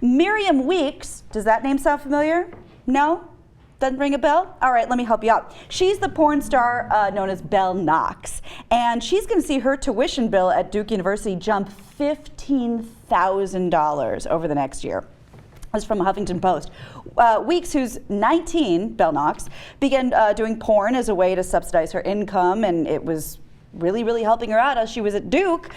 Miriam Weeks, does that name sound familiar? No? Doesn't ring a bell? All right, let me help you out. She's the porn star known as Belle Knox, and she's going to see her tuition bill at Duke University jump $15,000 over the next year. This is from Huffington Post. Weeks, who's 19, Belle Knox, began doing porn as a way to subsidize her income, and it was really helping her out as she was at Duke.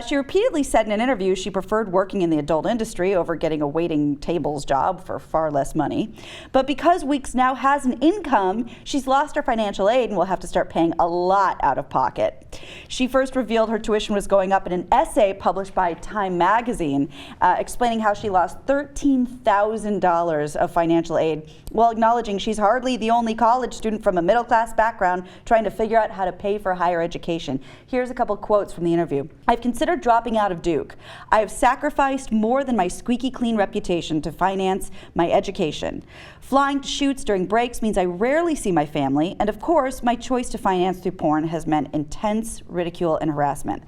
She repeatedly said in an interview she preferred working in the adult industry over getting a waiting tables job for far less money. But because Weeks now has an income, she's lost her financial aid and will have to start paying a lot out of pocket. She first revealed her tuition was going up in an essay published by Time magazine, explaining how she lost $13,000 of financial aid, while acknowledging she's hardly the only college student from a middle-class background trying to figure out how to pay for higher education. Here's a couple quotes from the interview. "I've considered dropping out of Duke. I have sacrificed more than my squeaky clean reputation to finance my education. Flying to shoots during breaks means I rarely see my family, and of course, my choice to finance through porn has meant intense ridicule and harassment.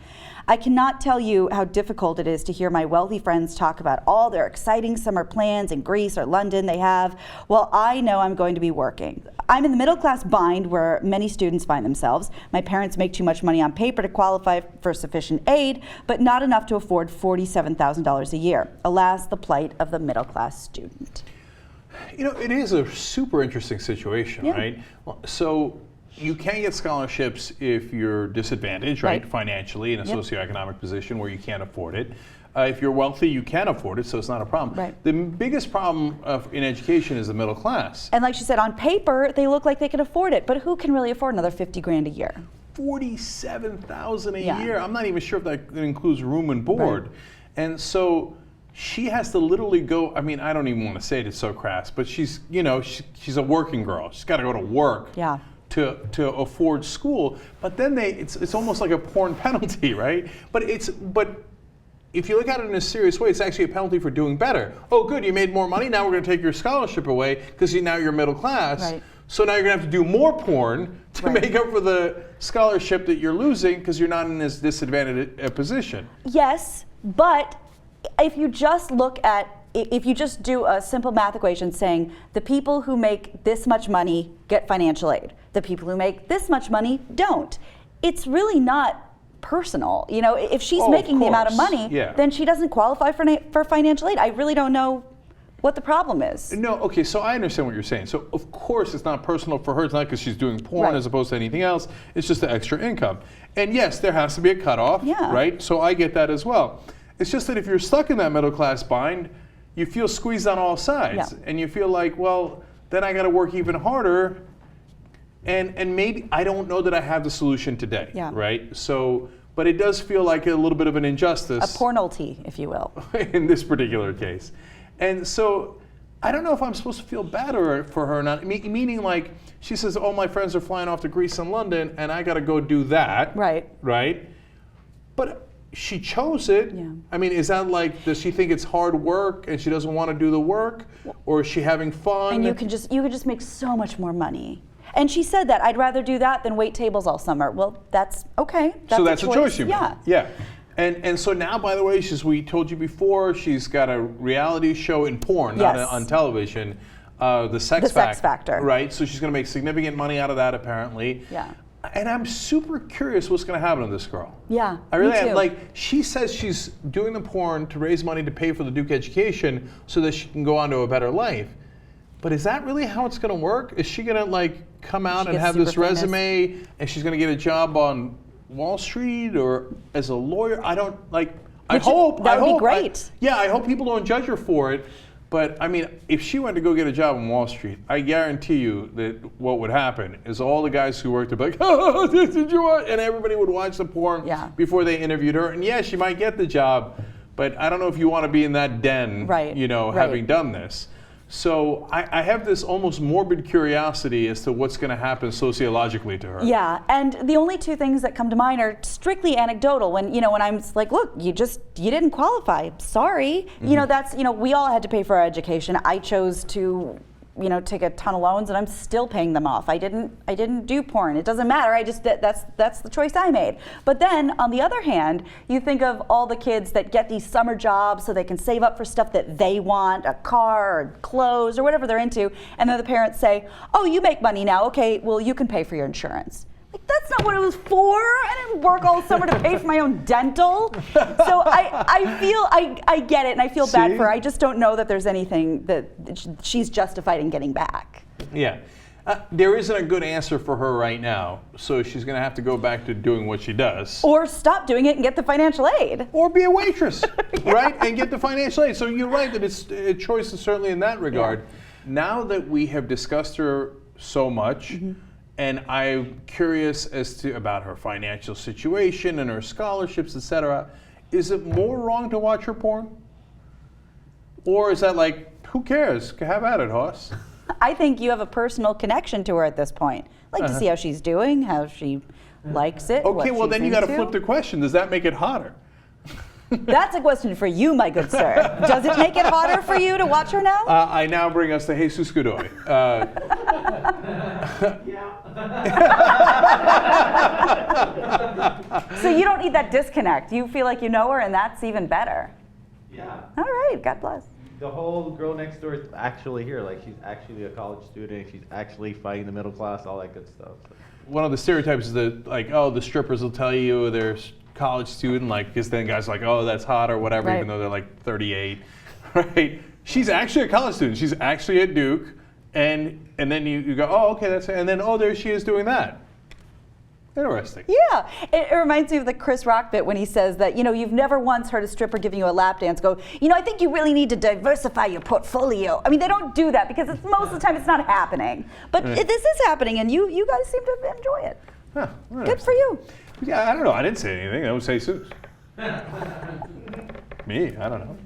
I cannot tell you how difficult it is to hear my wealthy friends talk about all their exciting summer plans in Greece or London they have, while I know I'm going to be working. I'm in the middle class bind where many students find themselves. My parents make too much money on paper to qualify for sufficient aid, but not enough to afford $47,000 a year. Alas, the plight of the middle class student." You know, it is a super interesting situation, right? So you can get scholarships if you're disadvantaged, right, financially in a socioeconomic position where you can't afford it. If you're wealthy, you can afford it, so it's not a problem. Right. The biggest problem in education is the middle class. And like she said, on paper, they look like they can afford it, but who can really afford another $50 grand a year? $47,000 a year. I'm not even sure if that includes room and board. Right. And so she has to literally go, I mean, I don't even want to say it, it's so crass, but she's, you know, she's a working girl. She's got to go to work. Yeah. To afford school, but then it's almost like a porn penalty, right? But if you look at it in a serious way, it's actually a penalty for doing better. Oh, good, you made more money. Now we're going to take your scholarship away because now you're middle class. Right. So now you're going to have to do more porn to make up for the scholarship that you're losing because you're not in this disadvantaged position. Yes, but if you just do a simple math equation saying the people who make this much money get financial aid, the people who make this much money don't, it's really not personal. You know, if she's making the amount of money, then she doesn't qualify for financial aid. I really don't know what the problem is. No, okay, so I understand what you're saying. So of course it's not personal for her. It's not because she's doing porn as opposed to anything else. It's just the extra income. And yes, there has to be a cutoff, right? So I get that as well. It's just that if you're stuck in that middle class bind, you feel squeezed on all sides, and you feel like, well, then I got to work even harder, and maybe I don't know that I have the solution today, right? So, but it does feel like a little bit of an injustice, a pornalty, if you will, in this particular case. And so, I don't know if I'm supposed to feel bad for her or not. Meaning, like she says, "Oh, my friends are flying off to Greece and London, and I got to go do that," right? But she chose it. I mean, is that like, does she think it's hard work and she doesn't want to do the work, or is she having fun? And you could just make so much more money. And she said that, "I'd rather do that than wait tables all summer." Well, that's okay. So that's a choice you made. Yeah. And so now, by the way, we told you before, she's got a reality show in porn, not on television, the Sex Factor. Right. So she's going to make significant money out of that, apparently. Yeah. And I'm super curious what's going to happen to this girl. Yeah, I really am. Like, she says she's doing the porn to raise money to pay for the Duke education so that she can go on to a better life. But is that really how it's going to work? Is she going to, like, come out and have this resume and she's going to get a job on Wall Street or as a lawyer? I don't, like, I hope. That would be great. I hope people don't judge her for it. But, I mean, if she went to go get a job on Wall Street, I guarantee you that what would happen is all the guys who worked there would be like, "Oh, this did you want?" And everybody would watch the porn before they interviewed her. And, she might get the job, but I don't know if you want to be in that den, having done this. So I have this almost morbid curiosity as to what's going to happen sociologically to her. Yeah, and the only two things that come to mind are strictly anecdotal. When I'm like, look, you didn't qualify. Sorry. Mm-hmm. That's we all had to pay for our education. I chose to take a ton of loans and I'm still paying them off. I didn't do porn. It doesn't matter. That's the choice I made. But then on the other hand, you think of all the kids that get these summer jobs so they can save up for stuff that they want, a car or clothes or whatever they're into, and then the parents say, "Oh, you make money now. Okay, well you can pay for your insurance." Like, that's not what it was for. I didn't work all summer to pay for my own dental. So I get it, and I feel bad for her. I just don't know that there's anything that she's justified in getting back. Yeah. There isn't a good answer for her right now, so she's going to have to go back to doing what she does. Or stop doing it and get the financial aid. Or be a waitress, right? And get the financial aid. So you're right that it's a choice certainly in that regard. Yeah. Now that we have discussed her so much, and I'm curious about her financial situation and her scholarships, etc. Is it more wrong to watch her porn? Or is that like, who cares? Have at it, Hoss. I think you have a personal connection to her at this point. Like to see how she's doing, how she likes it. Okay, well then you got to flip the question. Does that make it hotter? That's a question for you, my good sir. Does it make it hotter for you to watch her now? I now bring us to Jesus Godoy. So you don't need that disconnect. You feel like you know her, and that's even better. Yeah. All right, God bless. The whole girl next door is actually here. Like, she's actually a college student. She's actually fighting the middle class, all that good stuff. So. One of the stereotypes is that, like, oh, the strippers will tell you they're college student, like, because then guys are like, oh, that's hot or whatever, even though they're like 38, right? She's actually a college student. She's actually at Duke, and then you go, oh, okay, that's it. And then, oh, there she is doing that. Interesting. Yeah, it reminds me of the Chris Rock bit when he says that, you've never once heard a stripper giving you a lap dance go, I think you really need to diversify your portfolio. I mean, they don't do that because most of the time it's not happening. But this is happening, and you guys seem to enjoy it. Huh, good for you. Yeah, I don't know. I didn't say anything. I would say Seuss. Me, I don't know.